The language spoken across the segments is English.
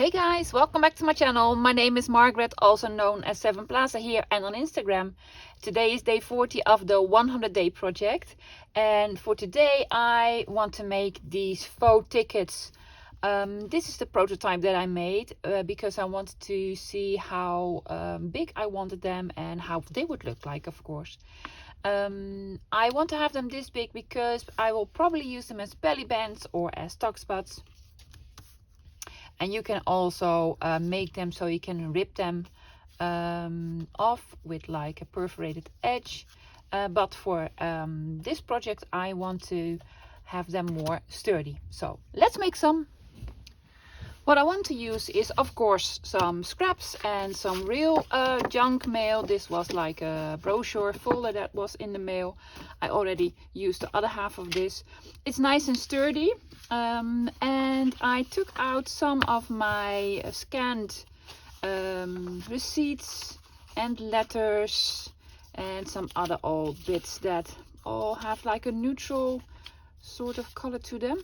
Hey guys, welcome back to my channel. My name is Margaret, also known as 7 Plaza here and on Instagram. Today is day 40 of the 100 day project, and for today I want to make these faux tickets. This is the prototype that I made because I wanted to see how big I wanted them and how they would look like, of course. I want to have them this big because I will probably use them as belly bands or as tuck spots. And you can also make them so you can rip them off with like a perforated edge. But for this project, I want to have them more sturdy. So let's make some. What I want to use is, of course, some scraps and some real junk mail. This was like a brochure folder that was in the mail. I already used the other half of this. It's nice and sturdy. And I took out some of my scanned receipts and letters and some other old bits that all have like a neutral sort of color to them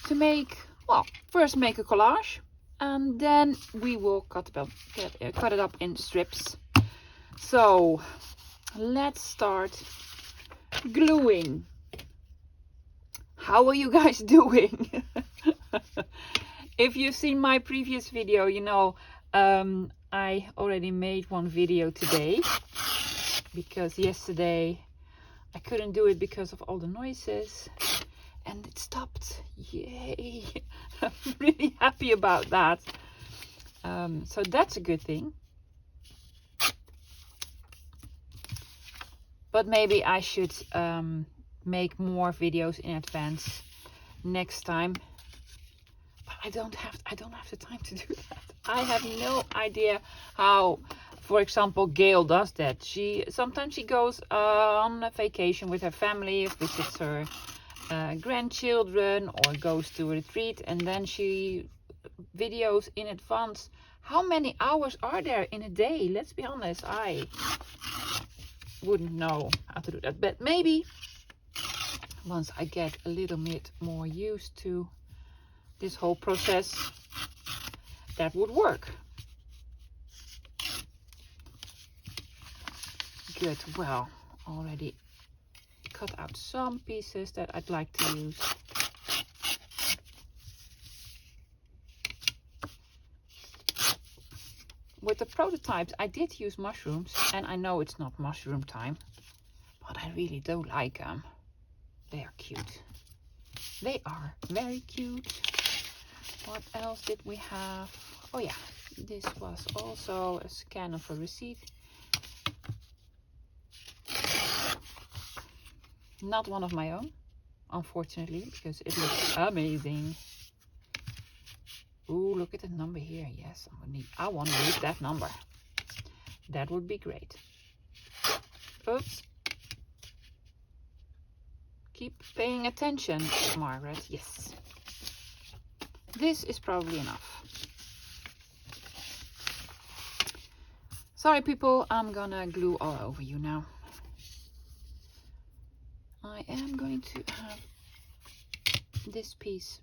to make, well, first make a collage and then we will cut it up in strips. So let's start gluing. How are you guys doing? If you've seen my previous video, you know I already made one video today because yesterday I couldn't do it because of all the noises and it stopped. Yay! I'm really happy about that. So that's a good thing. But maybe I should make more videos in advance next time. But I don't have the time to do that. I have no idea how, for example, Gail does that. Sometimes she goes on a vacation with her family, visits her grandchildren, or goes to a retreat, and then she videos in advance. How many hours are there in a day? Let's be honest, I wouldn't know how to do that, but maybe once I get a little bit more used to this whole process, that would work. Good. Well, already cut out some pieces that I'd like to use. With the prototypes, I did use mushrooms, and I know it's not mushroom time, but I really do like them. They are cute. They are very cute. What else did we have? Oh yeah, this was also a scan of a receipt. Not one of my own, unfortunately, because it looks amazing. Ooh, look at the number here. Yes, I want to use that number. That would be great. Oops. Keep paying attention, Margaret. Yes. This is probably enough. Sorry, people. I'm gonna glue all over you now. I am going to have this piece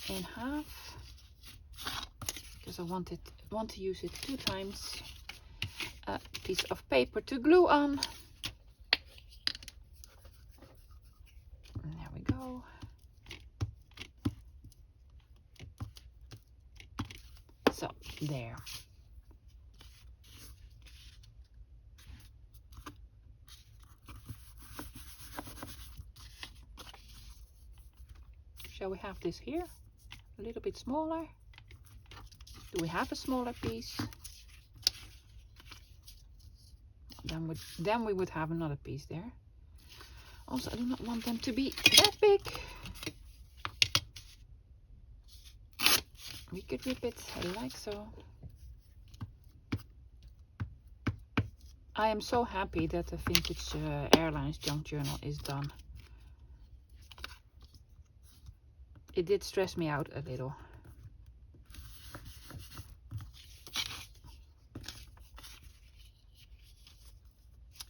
in half because I want to use it 2 times. A piece of paper to glue on. There we go. So there. Shall we have this here? A little bit smaller? Do we have a smaller piece? Then we would have another piece there. Also, I do not want them to be that big. We could rip it like so. I am so happy that the Vintage Airlines Junk Journal is done. It did stress me out a little.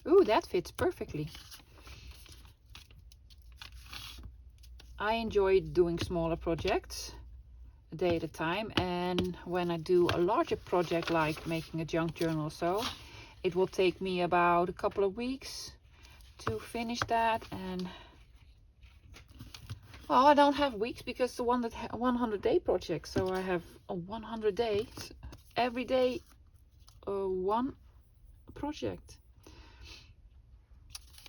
Ooh, that fits perfectly. I enjoy doing smaller projects. a day at a time, and when I do a larger project like making a junk journal or so, it will take me about a couple of weeks to finish that. And well, I don't have weeks because it's the 100-day project, so I have a 100 days, every day one project.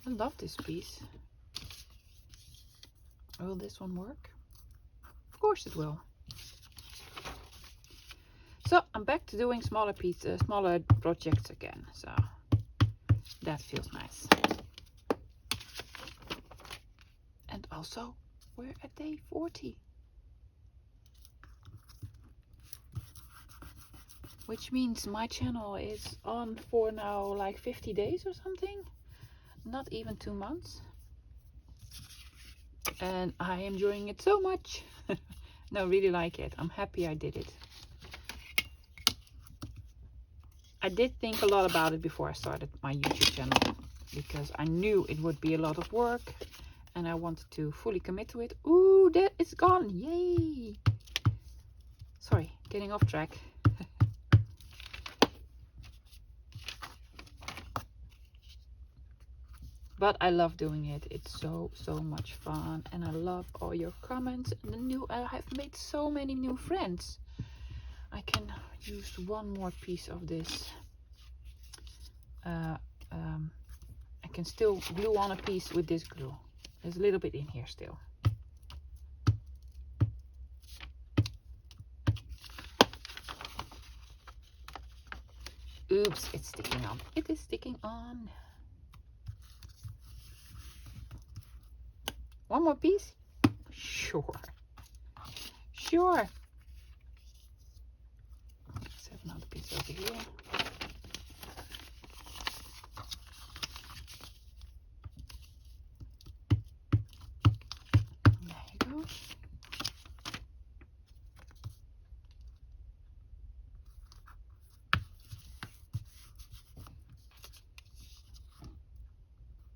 I love this piece. Will this one work? Of course it will. So I'm back to doing smaller pieces, smaller projects again. So that feels nice. And also we're at day 40. Which means my channel is on for now like 50 days or something. Not even 2 months. And I am enjoying it so much. No, really like it. I'm happy I did it. I did think a lot about it before I started my YouTube channel, because I knew it would be a lot of work and I wanted to fully commit to it. Ooh, that is gone. Yay! Sorry, getting off track. But I love doing it. It's so much fun, and I love all your comments and I have made so many new friends. I can use one more piece of this. I can still glue on a piece with this glue. There's a little bit in here still. Oops, it's sticking on. It is sticking on. One more piece? Sure. Sure. Let's have another piece over here. There you go.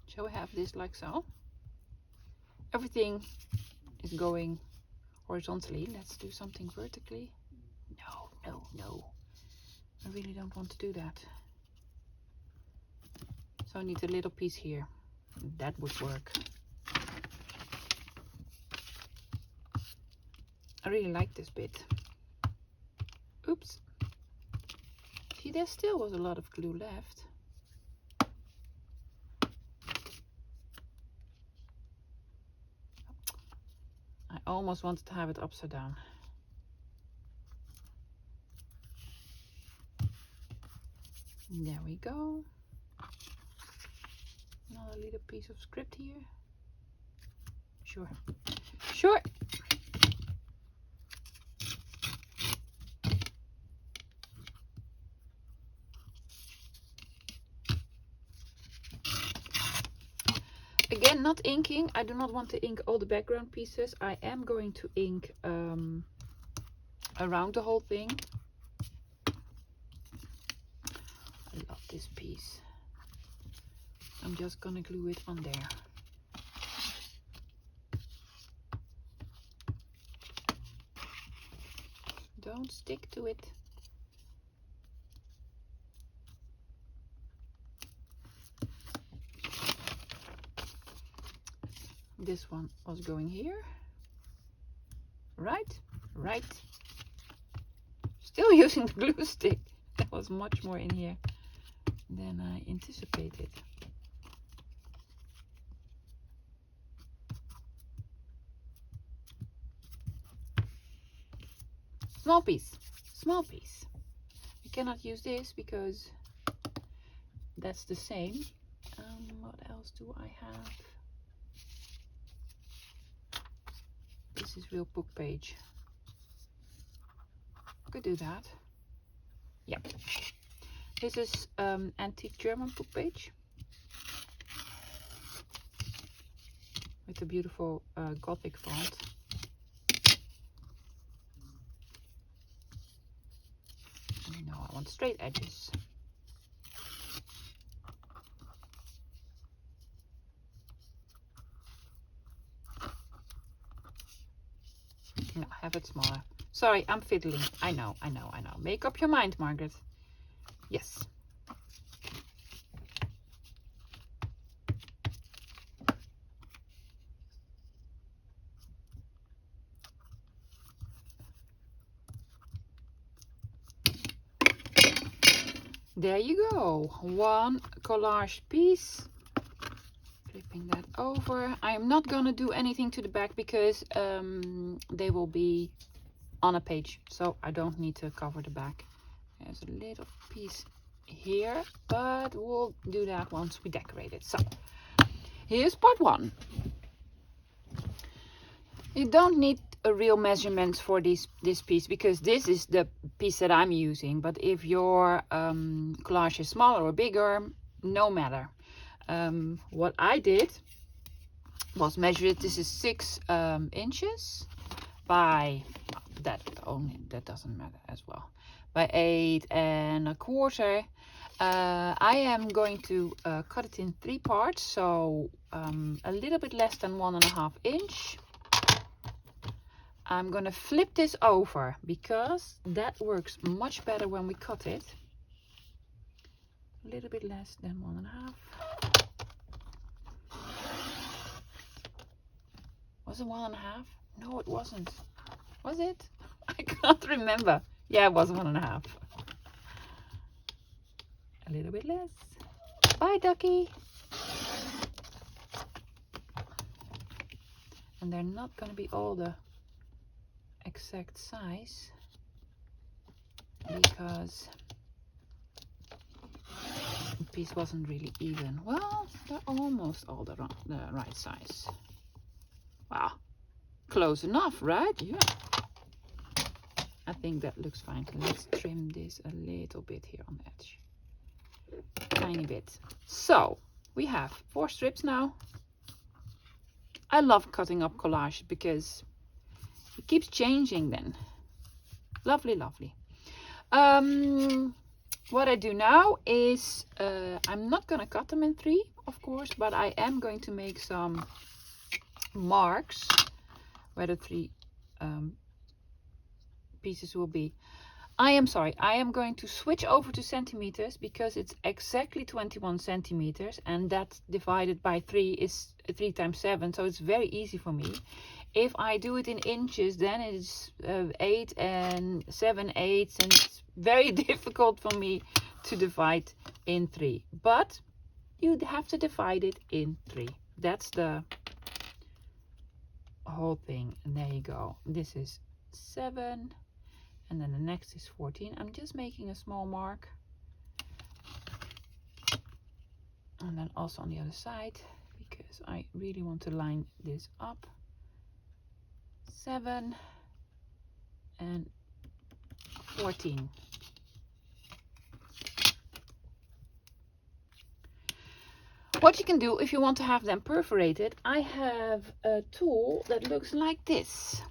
Shall we have this like so? Everything is going horizontally. Let's do something vertically. No. I really don't want to do that. So I need a little piece here. That would work. I really like this bit. Oops. See, there still was a lot of glue left. I almost wanted to have it upside down. There we go. Another little piece of script here. Sure. Again, not inking. I do not want to ink all the background pieces. I am going to ink around the whole thing. I love this piece. I'm just gonna glue it on there. Don't stick to it. This one was going here. Right. Still using the glue stick. There was much more in here than I anticipated. Small piece. We cannot use this because that's the same. What else do I have? This is real book page. Could do that. Yeah. This is antique German book page with the beautiful Gothic font. No, I want straight edges. No, have it smaller. Sorry, I'm fiddling. I know. Make up your mind, Margaret. Yes. There you go. One collage piece. Flipping that over. I am not gonna do anything to the back because they will be on a page, so I don't need to cover the back. There's a little piece here, but we'll do that once we decorate it. So here's part one. You don't need a real measurements for this piece because this is the piece that I'm using, but if your collage is smaller or bigger, no matter. What I did was measure it. This is 6 inches by that doesn't matter as well, by 8 1/4. I am going to cut it in 3 parts, so a little bit less than 1.5 inch. I'm gonna flip this over because that works much better when we cut it. A little bit less than 1.5. Was it 1.5? No, it wasn't. Was it? I can't remember. Yeah, it was 1.5. A little bit less. Bye, ducky. And they're not going to be all the exact size because the piece wasn't really even. Well, they're almost all the right size. Wow, close enough, right? Yeah. I think that looks fine. Let's trim this a little bit here on the edge. Tiny bit. So we have 4 strips now. I love cutting up collage because it keeps changing then. Lovely, lovely. What I do now is I'm not gonna cut them in 3, of course, but I am going to make some marks where the 3 pieces will be. I am going to switch over to centimeters because it's exactly 21 centimeters, and that divided by 3 is 3 times 7, so it's very easy for me. If I do it in inches, then it's 8 and 7/8, and it's very difficult for me to divide in 3. But you have to divide it in 3. That's the whole thing. And there you go. This is 7, and then the next is 14. I'm just making a small mark, and then also on the other side because I really want to line this up. 7 and 14. What you can do if you want to have them perforated, I have a tool that looks like this.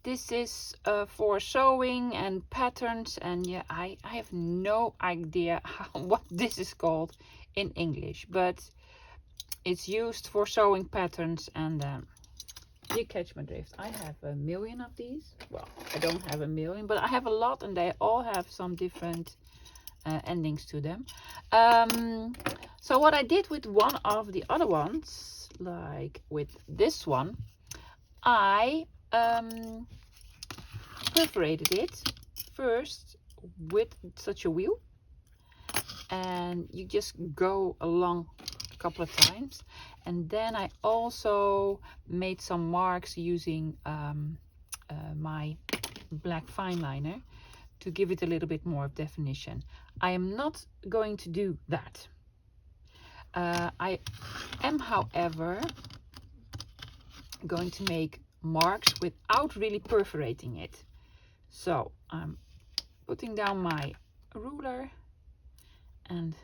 This is for sewing and patterns, and yeah, I have no idea what this is called in English, but it's used for sewing patterns, and you catch my drift. I have a million of these. Well, I don't have a million, but I have a lot, and they all have some different endings to them. So what I did with one of the other ones, like with this one, I perforated it first with such a wheel, and you just go along a couple of times, and then I also made some marks using my black fine liner to give it a little bit more of definition. I am not going to do that. I am, however, going to make marks without really perforating it. So I'm putting down my ruler and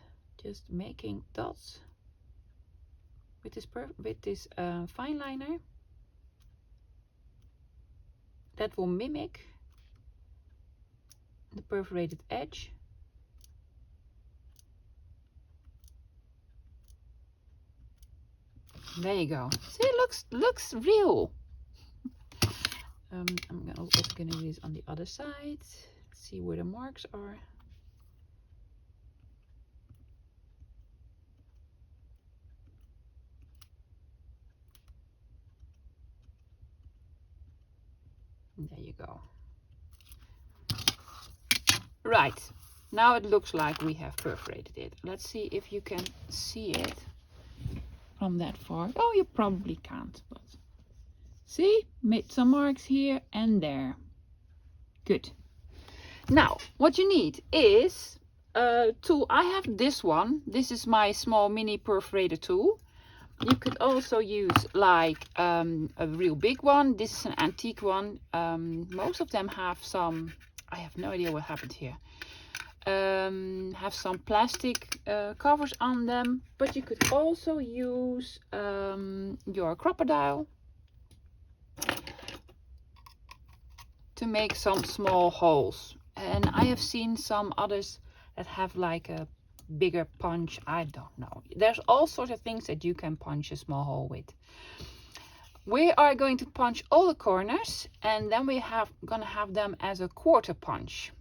just making dots with this fine liner that will mimic the perforated edge. There you go. See, it looks real. I'm also gonna do this on the other side. See where the marks are. There you go. Right, now it looks like we have perforated it. Let's see if you can see it from that far. Oh, you probably can't, but see, made some marks here and there. Good. Now, what you need is a tool. I have this one. This is my small mini perforator tool. You could also use like a real big one. This is an antique one. Most of them have some, I have no idea what happened here. Have some plastic covers on them, but you could also use your crocodile to make some small holes. And I have seen some others that have like a bigger punch. I don't know. There's all sorts of things that you can punch a small hole with. We are going to punch all the corners, and then we gonna have them as a quarter punch.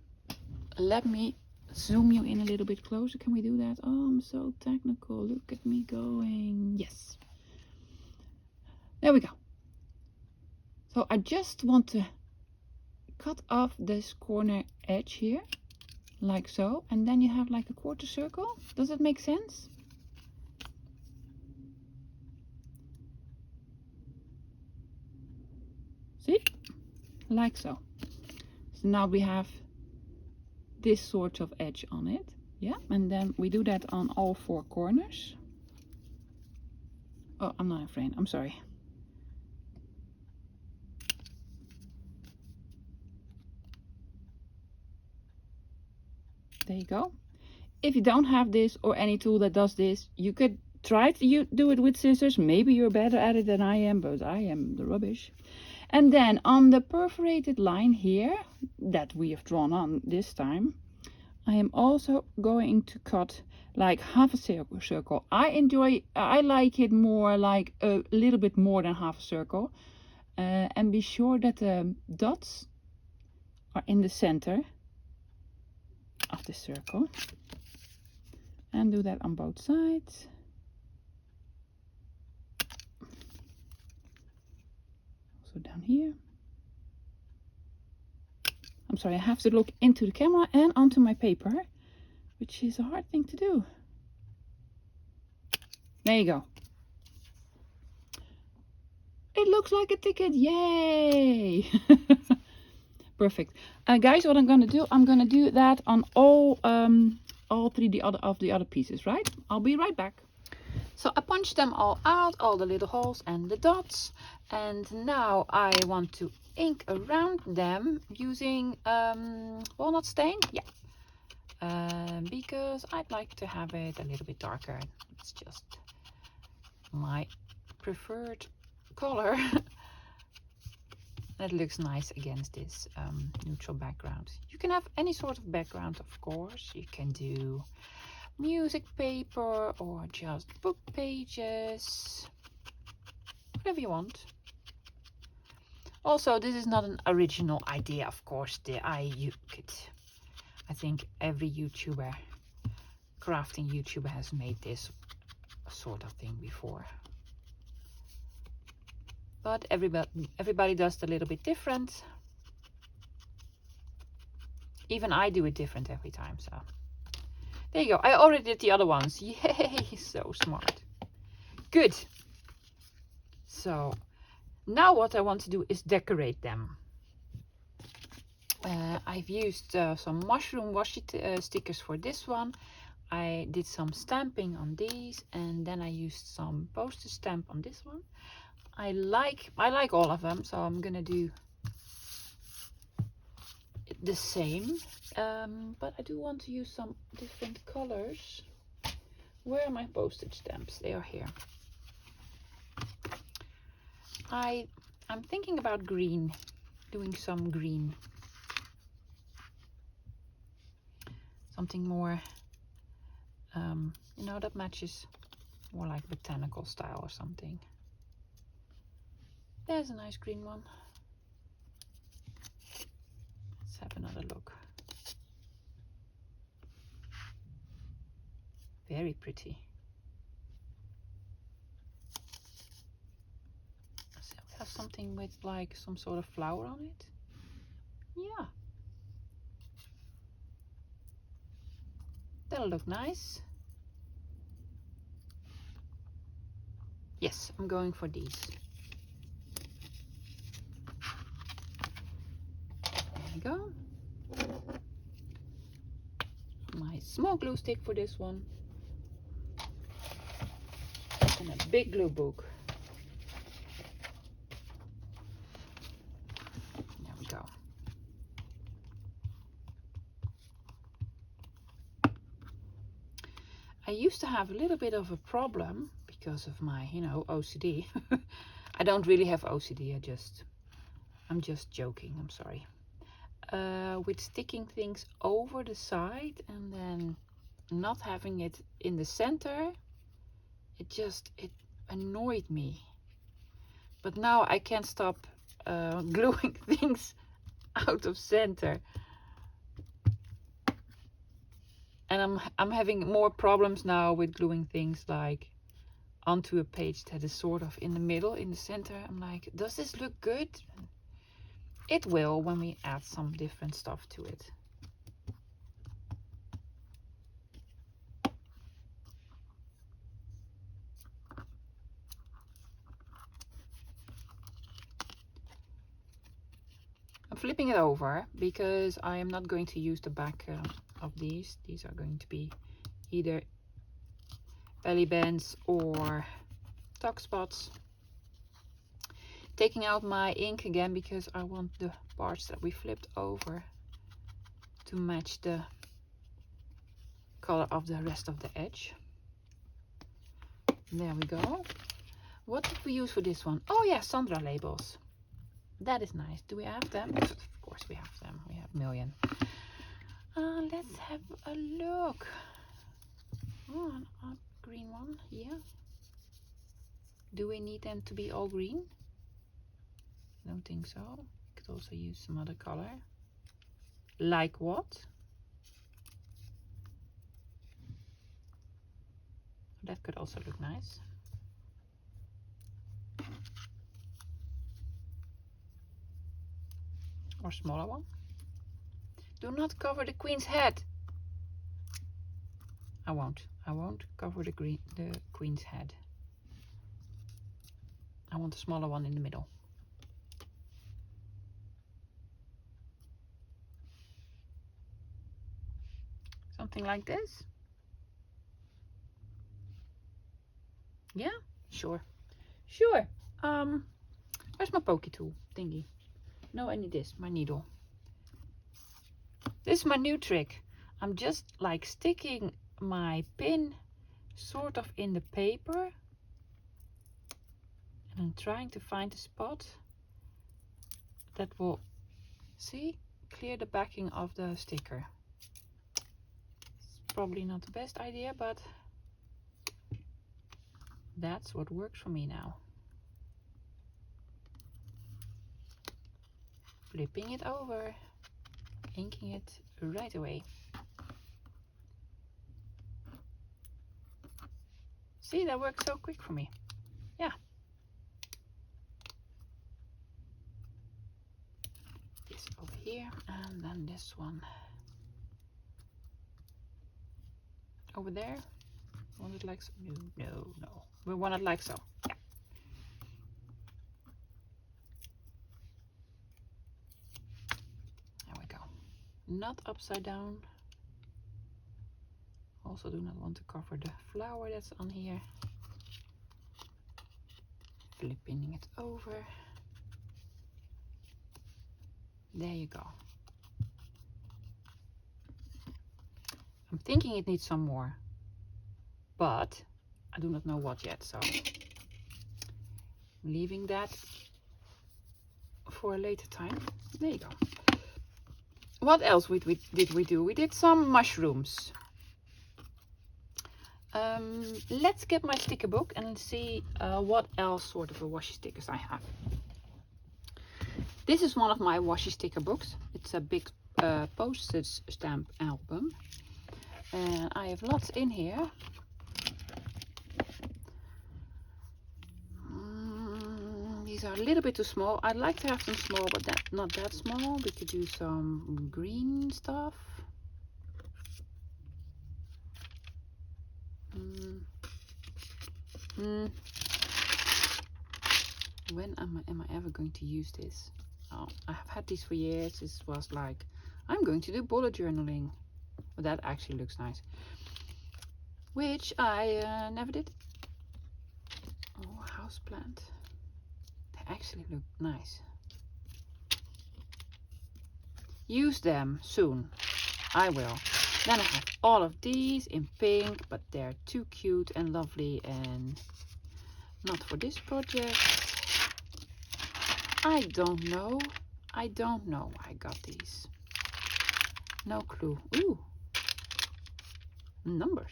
Let me zoom you in a little bit closer. Can we do that? Oh, I'm so technical. Look at me going. Yes. There we go. So I just want to cut off this corner edge here, like so, and then you have like a quarter circle. Does it make sense? See? Like so. So now we have this sort of edge on it. Yeah, and then we do that on all four corners. Oh, I'm not afraid. I'm sorry. There you go. If you don't have this or any tool that does this, you could try to do it with scissors. Maybe you're better at it than I am, but I am the rubbish. And then on the perforated line here that we have drawn on this time, I am also going to cut like half a circle. I like it more like a little bit more than half a circle. And be sure that the dots are in the center of the circle. And do that on both sides. Also down here. I'm sorry, I have to look into the camera and onto my paper, which is a hard thing to do. There you go. It looks like a ticket. Yay! Perfect. Guys, what I'm going to do, I'm going to do that on all three of the other pieces, right? I'll be right back. So I punched them all out, all the little holes and the dots. And now I want to ink around them using walnut stain. Yeah. Because I'd like to have it a little bit darker. It's just my preferred color. That looks nice against this neutral background. You can have any sort of background, of course. You can do music paper or just book pages, whatever you want. Also, this is not an original idea, of course. I think every YouTuber, crafting YouTuber, has made this sort of thing before. But everybody does it a little bit different. Even I do it different every time. So there you go. I already did the other ones. Yay! So smart. Good. So now what I want to do is decorate them. I've used some mushroom washi stickers for this one. I did some stamping on these, and then I used some postage stamp on this one. I like all of them, so I'm gonna do the same. But I do want to use some different colors. Where are my postage stamps? They are here. I'm thinking about green, doing some green. Something more, you know, that matches more like botanical style or something. There's a nice green one. another look. Very pretty. So we have something with like some sort of flower on it. Yeah. That'll look nice. Yes, I'm going for these. There we go. My small glue stick for this one. And a big glue book. There we go. I used to have a little bit of a problem because of my, you know, OCD. I don't really have OCD, I'm just joking, I'm sorry. With sticking things over the side and then not having it in the center, it annoyed me. But now I can't stop gluing things out of center. And I'm having more problems now with gluing things like onto a page that is sort of in the middle, in the center. I'm like, does this look good? It will when we add some different stuff to it. I'm flipping it over because I am not going to use the back of these. These are going to be either belly bands or tuck spots. Taking out my ink again because I want the parts that we flipped over to match the color of the rest of the edge. There we go. What did we use for this one? Oh yeah, Sandra labels. That is nice. Do we have them? Of course we have them. We have a million. Let's have a look. Oh, a green one. Yeah. Do we need them to be all green? I don't think so. Could also use some other color. Like what? That could also look nice. Or smaller one. Do not cover the queen's head. I won't cover the queen's head. I want a smaller one in the middle. Something like this. Yeah, sure. Where's my pokey tool thingy? No, I need this, my needle. This is my new trick. I'm just like sticking my pin sort of in the paper. And I'm trying to find a spot that will, see, clear the backing of the sticker. It's probably not the best idea, but that's what works for me now. Flipping it over, inking it right away. See, that works so quick for me. Yeah. This over here, and then this one over there. Want it like so? No. We want it like so. Yeah. There we go. Not upside down. Also do not want to cover the flower that's on here. Flipping it over. There you go. I'm thinking it needs some more, but I do not know what yet, so I'm leaving that for a later time. There you go. What else did we do? We did some mushrooms. Let's get my sticker book and see what else sort of a washi stickers I have. This is one of my washi sticker books. It's a big postage stamp album, and I have lots in here. These are a little bit too small. I'd like to have them small, but not that small. We could do some green stuff. When am I ever going to use this? Oh, I have had these for years. This was like, I'm going to do bullet journaling. But that actually looks nice. Which I never did. Oh, houseplant. They actually look nice. Use them soon. I will. Then I have all of these in pink, but they're too cute and lovely and not for this project. I don't know. I don't know why I got these. No clue. Ooh. Numbers.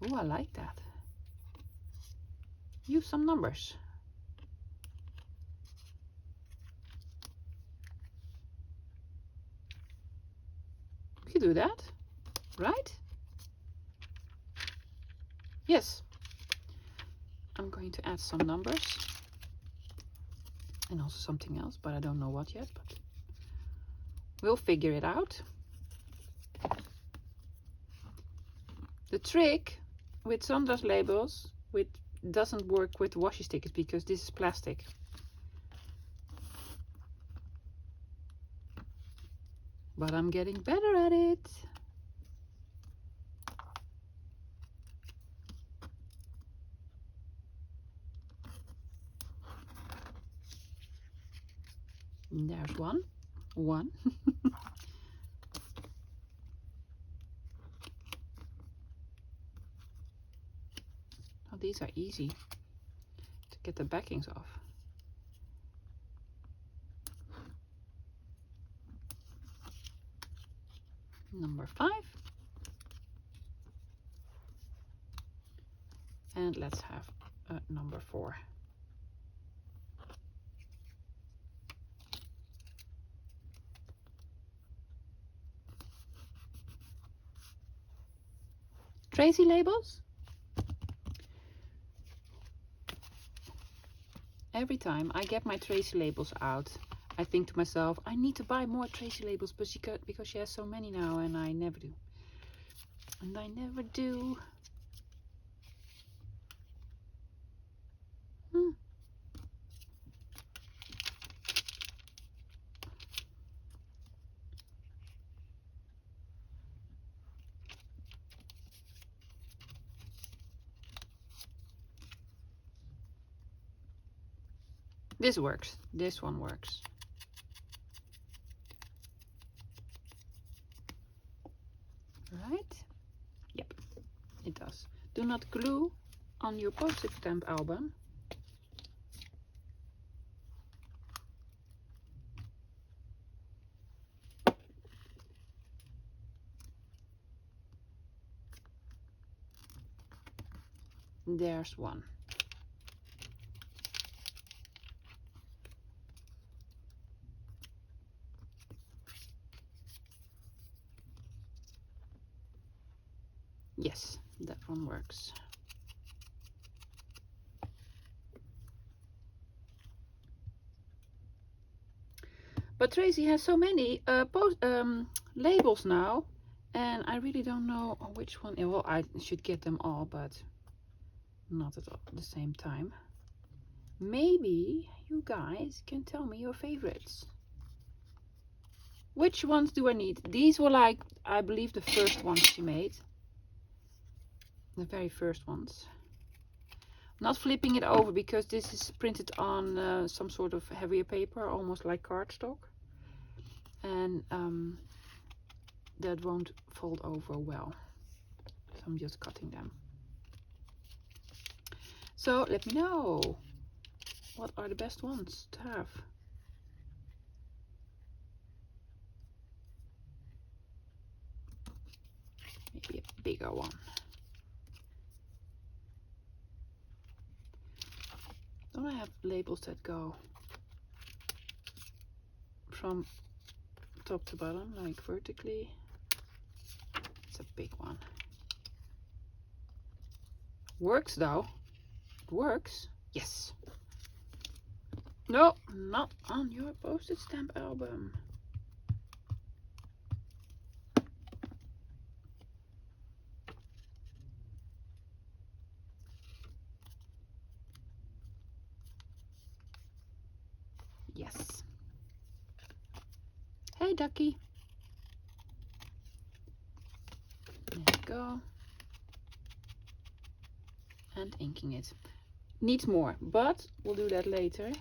Ooh, I like that. Use some numbers. You do that, right? Yes. I'm going to add some numbers and also something else, but I don't know what yet, but we'll figure it out. The trick with Sandra's labels doesn't work with washi stickers because this is plastic. But I'm getting better at it. And there's one. Oh, these are easy to get the backings off. Number 5. And let's have number 4. Tracy labels. Every time I get my Tracy labels out, I think to myself, I need to buy more Tracy labels because she has so many now, and I never do. And I never do. This works. This one works. Right? Yep, it does. Do not glue on your postage stamp album. There's one. Yes, that one works. But Tracy has so many labels now, and I really don't know which one. Well, I should get them all, but not at the same time. Maybe you guys can tell me your favorites. Which ones do I need? These were like, I believe, the first ones she made. The very first ones. Not flipping it over because this is printed on some sort of heavier paper, almost like cardstock. And that won't fold over well. So I'm just cutting them. So let me know, what are the best ones to have? Maybe a bigger one. Don't I have labels that go from top to bottom, like vertically? It's a big one. Works though. It works. Yes. No, not on your postage stamp album. Yes. Hey, ducky. There you go. And inking it. Needs more, but we'll do that later.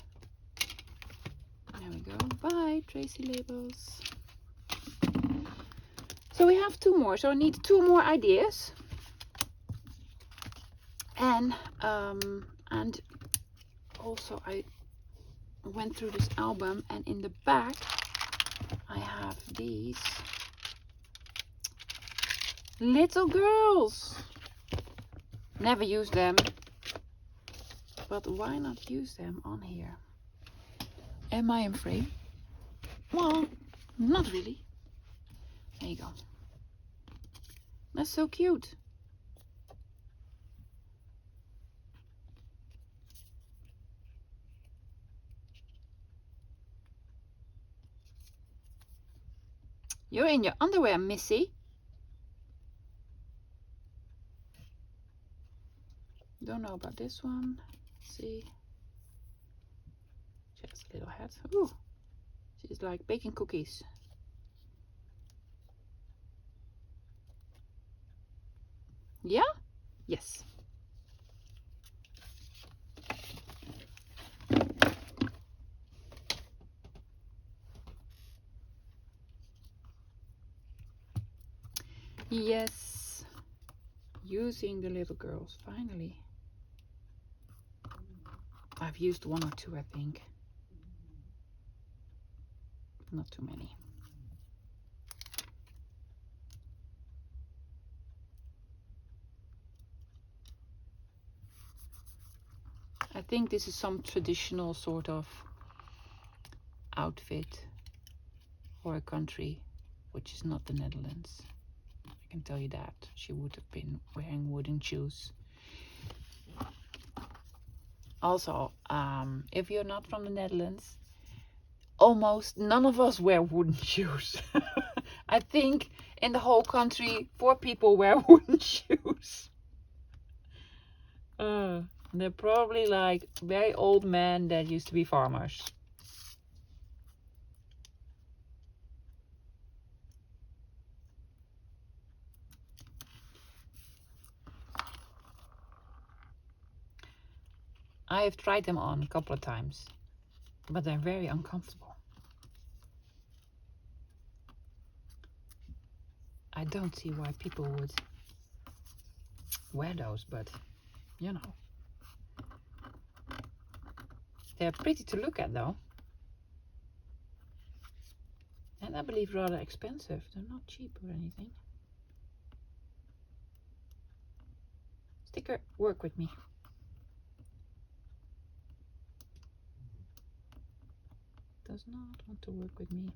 There we go. Bye, Tracy Labels. So we have two more. So I need two more ideas. And also I went through this album, and in the back I have these little girls. Never use them, but why not use them on here? Am I in frame? Well, not really. There you go. That's so cute. You're in your underwear, Missy. Don't know about this one. Let's see. She has a little hat. Ooh, she's like baking cookies. Yeah? Yes. Yes. Using the little girls, finally. I've used one or two, I think. Not too many. I think this is some traditional sort of outfit for a country which is not the Netherlands. I can tell you that. She would have been wearing wooden shoes. Also, if you're not from the Netherlands, almost none of us wear wooden shoes. I think in the whole country, 4 people wear wooden shoes. They're probably like very old men that used to be farmers. I have tried them on a couple of times, but they're very uncomfortable. I don't see why people would wear those, but you know. They're pretty to look at though. And I believe rather expensive. They're not cheap or anything. Sticker, work with me. Does not want to work with me.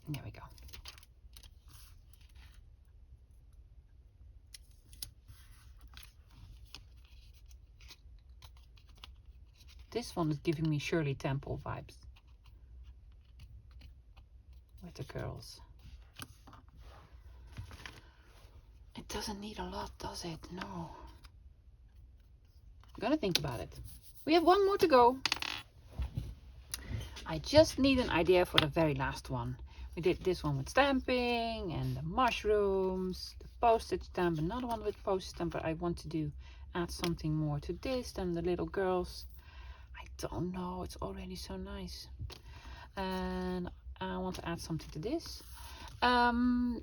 There we go. This one is giving me Shirley Temple vibes. With the curls. It doesn't need a lot, does it? No. I'm gonna think about it. We have one more to go. I just need an idea for the very last one. We did this one with stamping and the mushrooms, the postage stamp, another one with postage stamp, but I want to add something more to this than the little girls. I don't know, it's already so nice. And I want to add something to this.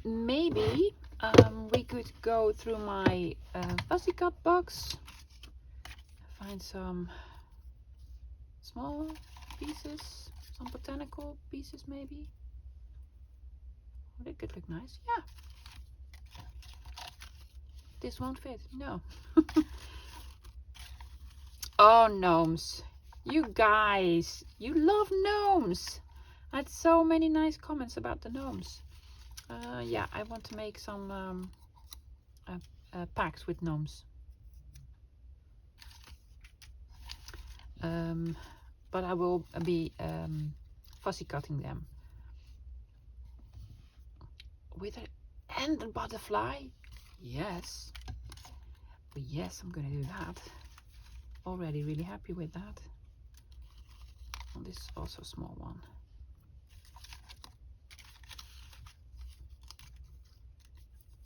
Maybe we could go through my fuzzy cut box, find some small pieces, some botanical pieces maybe. Oh, they could look nice. Yeah. This won't fit. No. Oh, gnomes. You guys, you love gnomes. I had so many nice comments about the gnomes. Yeah, I want to make some packs with gnomes. But I will be fussy cutting them. With it and a butterfly? Yes. But yes, I'm gonna do that. Already really happy with that. Oh, this is also a small one.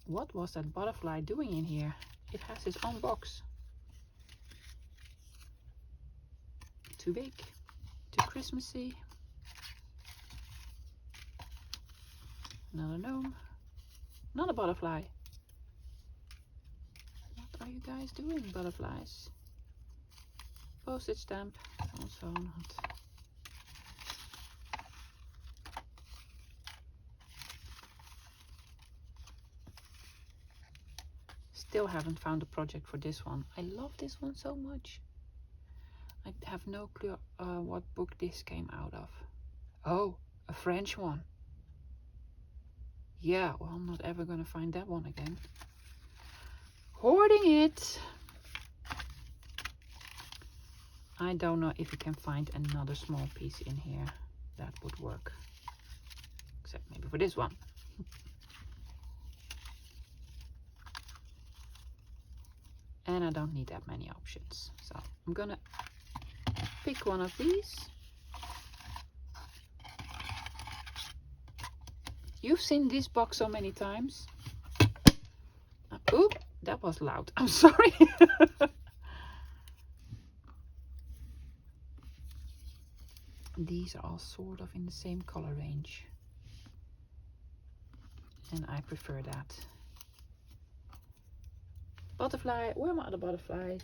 What was that butterfly doing in here? It has its own box. Too big, too Christmassy. Another gnome. Another butterfly. What are you guys doing, butterflies? Postage stamp. Also not. Still haven't found a project for this one. I love this one so much. I have no clue what book this came out of. Oh, a French one. Yeah, well, I'm not ever gonna find that one again. Hoarding it. I don't know if you can find another small piece in here that would work. Except maybe for this one. And I don't need that many options. So I'm gonna pick one of these. You've seen this box so many times. Oop, that was loud. I'm sorry. These are all sort of in the same color range. And I prefer that. Butterfly, where are my other butterflies?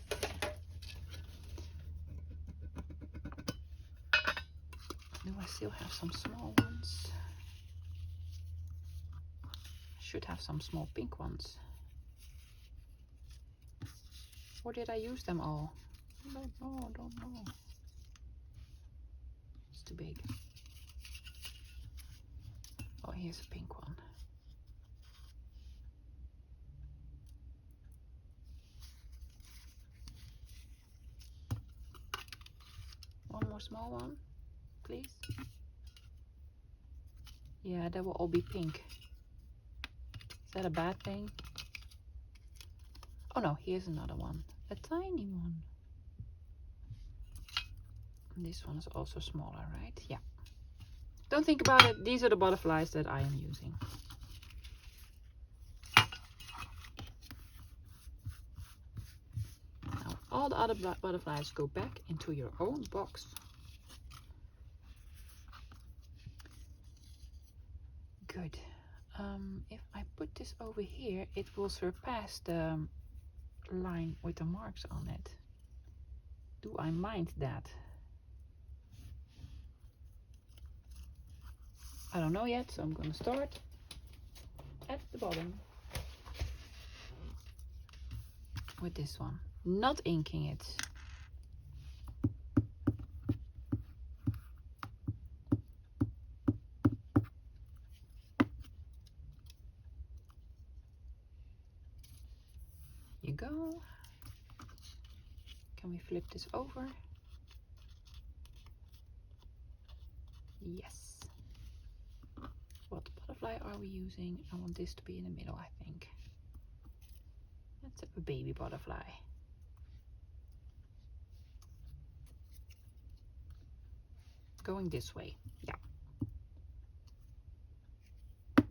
Do I still have some small ones? Should have some small pink ones. Or did I use them all? I don't know. It's too big. Oh, here's a pink one. One more small one, please. Yeah, they will all be pink. Is that a bad thing? Oh no, here's another one. A tiny one. And this one is also smaller, right? Yeah. Don't think about it. These are the butterflies that I am using. Now, all the other butterflies go back into your own box. Good. If I put this over here, it will surpass the line with the marks on it. Do I mind that? I don't know yet, so I'm going to start at the bottom with this one. Not inking it. You go. Can we flip this over? Yes. What butterfly are we using? I want this to be in the middle, I think. That's a baby butterfly. Going this way. Yeah. There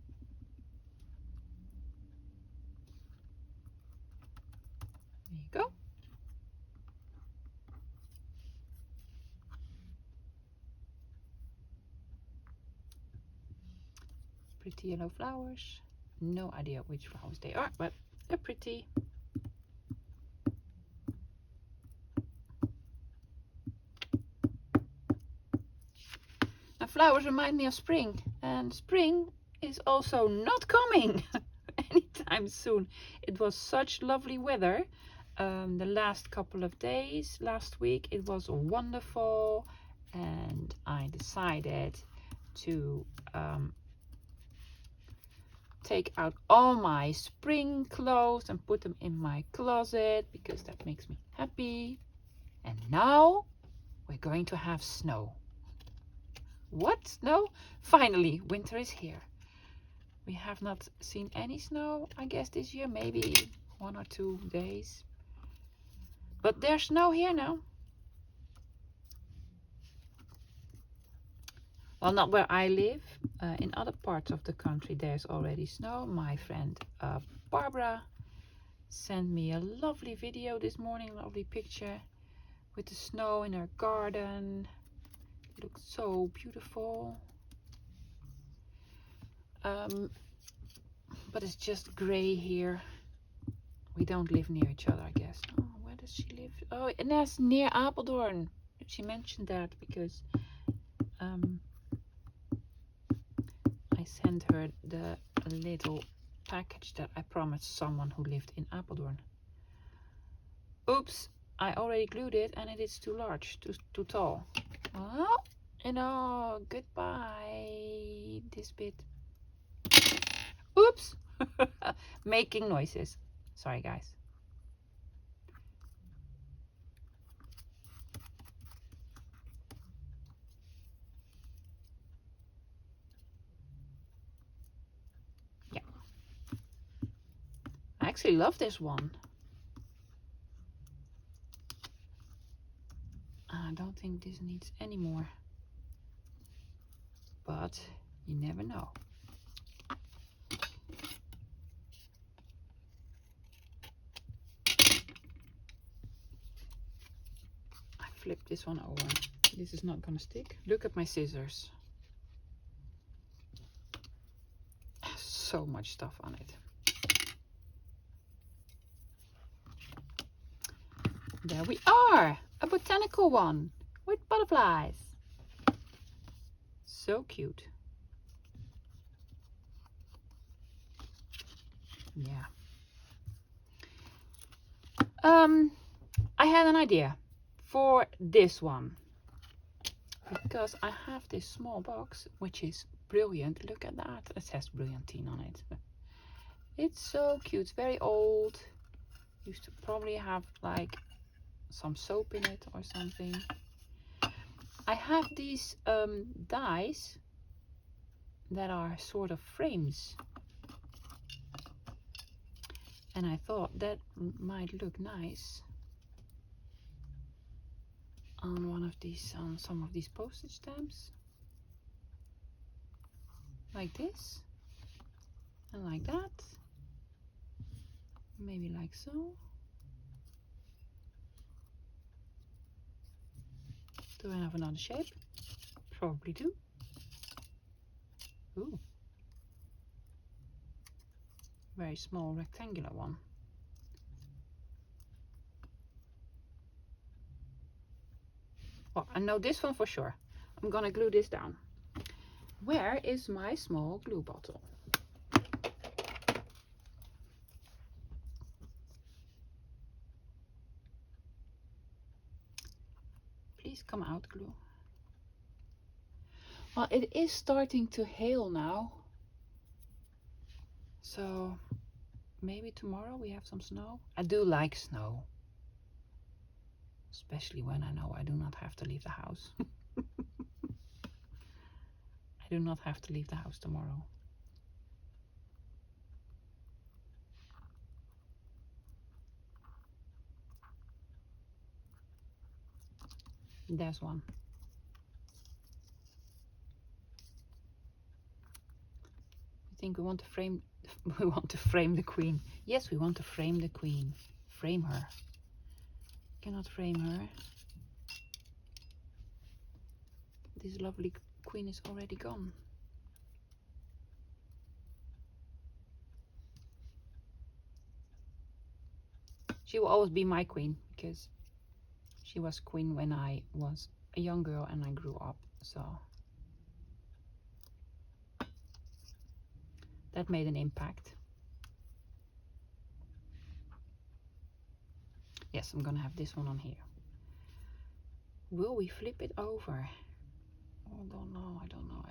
you go. Pretty yellow flowers. No idea which flowers they are, but they're pretty. Now flowers remind me of spring, and spring is also not coming anytime soon. It was such lovely weather, the last couple of days. Last week it was wonderful, and I decided to take out all my spring clothes and put them in my closet because that makes me happy. And now we're going to have snow. What? Snow? Finally, winter is here. We have not seen any snow, I guess, this year. Maybe 1 or 2 days. But there's snow here now. Well, not where I live. In other parts of the country, there's already snow. My friend Barbara sent me a lovely video this morning, a lovely picture with the snow in her garden. It looks so beautiful. But it's just gray here. We don't live near each other, I guess. Oh, where does she live? Oh, and that's near Apeldoorn. She mentioned that because I sent her the little package that I promised someone who lived in Apeldoorn. Oops, I already glued it and it is too large, too tall. Well, you know, goodbye, this bit. Oops, making noises. Sorry, guys. Yeah, I actually love this one. I don't think this needs any more, but you never know. I flipped this one over. This is not gonna stick. Look at my scissors. So much stuff on it. There we are, a botanical one with butterflies. So cute. Yeah. I had an idea for this one because I have this small box which is brilliant. Look at that. It says Brilliantine on it. It's so cute. It's very old. Used to probably have like some soap in it or something. I have these dies that are sort of frames, and I thought that might look nice on one of these, on some of these postage stamps, like this and like that, maybe like so. Do I have another shape? Probably do. Ooh, very small rectangular one. Well, I know this one for sure. I'm gonna glue this down. Where is my small glue bottle? Please come out, glue. Well, it is starting to hail now, so maybe tomorrow we have some snow. I do like snow, especially when I know I do not have to leave the house. I do not have to leave the house tomorrow. There's one. I think we want to frame the queen. Yes, we want to frame the queen. Frame her. Cannot frame her. This lovely queen is already gone. She will always be my queen because she was queen when I was a young girl and I grew up, so that made an impact. Yes, I'm gonna have this one on here. Will we flip it over? Oh, I don't know.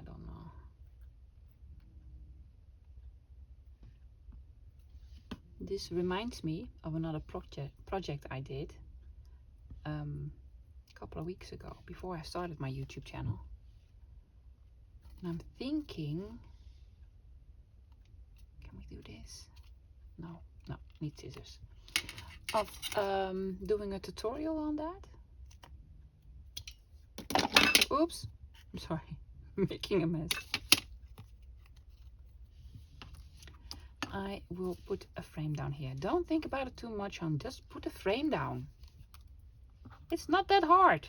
This reminds me of another project I did a couple of weeks ago, before I started my YouTube channel. And I'm thinking, can we do this? No, need scissors. Of doing a tutorial on that. Oops, I'm sorry, making a mess. I will put a frame down here. Don't think about it too much, hon. Just put a frame down. It's not that hard.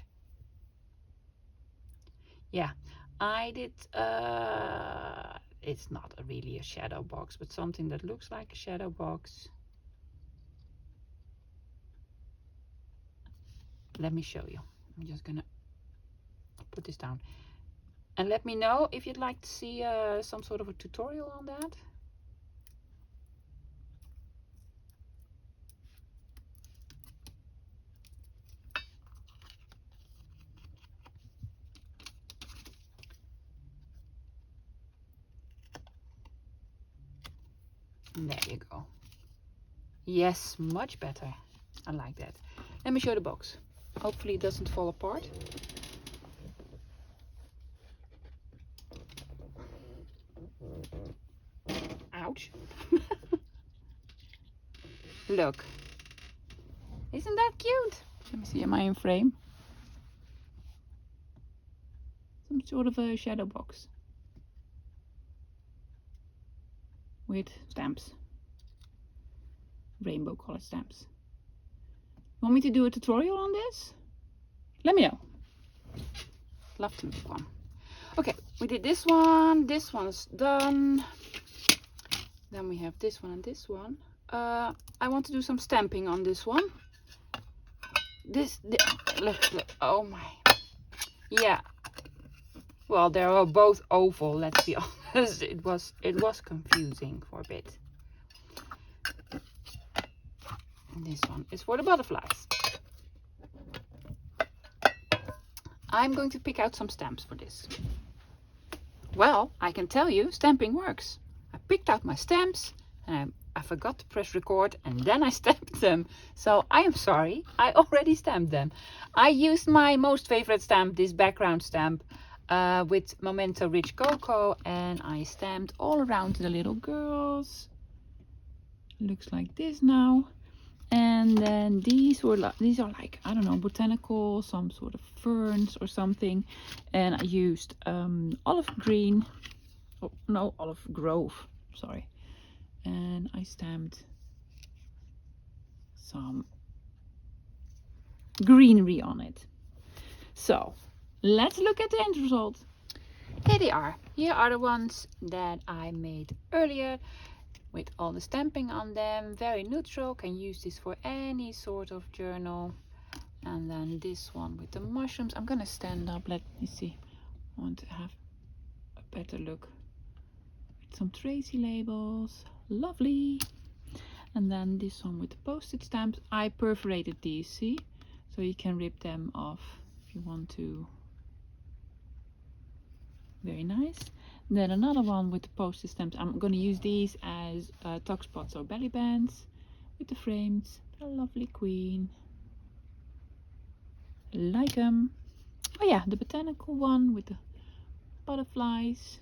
Yeah, I did, it's not really a shadow box, but something that looks like a shadow box. Let me show you. I'm just gonna put this down. And let me know if you'd like to see some sort of a tutorial on that. And there you go. Yes, much better. I like that. Let me show the box. Hopefully it doesn't fall apart. Ouch. Look. Isn't that cute? Let me see, am I in frame? Some sort of a shadow box with stamps. Rainbow colored stamps. Want me to do a tutorial on this? Let me know. Love to make one. Okay, we did this one. This one's done. Then we have this one and this one. I want to do some stamping on this one. Look, oh my. Yeah. Well, they are both oval, let's be honest. It was confusing for a bit. And this one is for the butterflies. I'm going to pick out some stamps for this. Well, I can tell you, stamping works. I picked out my stamps and I forgot to press record, and then I stamped them. So I am sorry, I already stamped them. I used my most favorite stamp, this background stamp, with Memento Rich Cocoa, and I stamped all around the little girls. Looks like this now. And then these are like, I don't know, botanical, some sort of ferns or something. And I used olive green, oh no, olive grove, sorry. And I stamped some greenery on it. So let's look at the end result. Here they are. Here are the ones that I made earlier with all the stamping on them. Very neutral, can use this for any sort of journal. And then this one with the mushrooms. I'm gonna stand up, let me see. I want to have a better look. Some Tracy labels, lovely. And then this one with the postage stamps. I perforated these, see? So you can rip them off if you want to. Very nice. And then another one with the postage stamps. I'm going to use these as tuck spots or belly bands with the frames. A lovely queen. Like them. Oh yeah, the botanical one with the butterflies.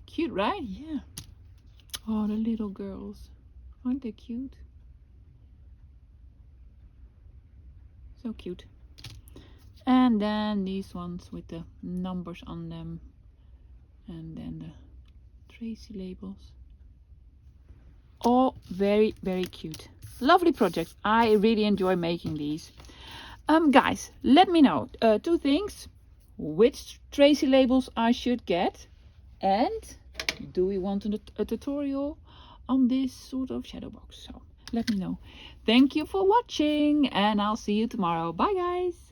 Cute, right? Yeah. Oh, the little girls. Aren't they cute? So cute. And then these ones with the numbers on them. And then the Tracy labels. All very, very cute. Lovely projects. I really enjoy making these. Guys, let me know two things. Which Tracy labels I should get. And do we want a tutorial on this sort of shadow box? So let me know. Thank you for watching, and I'll see you tomorrow. Bye guys.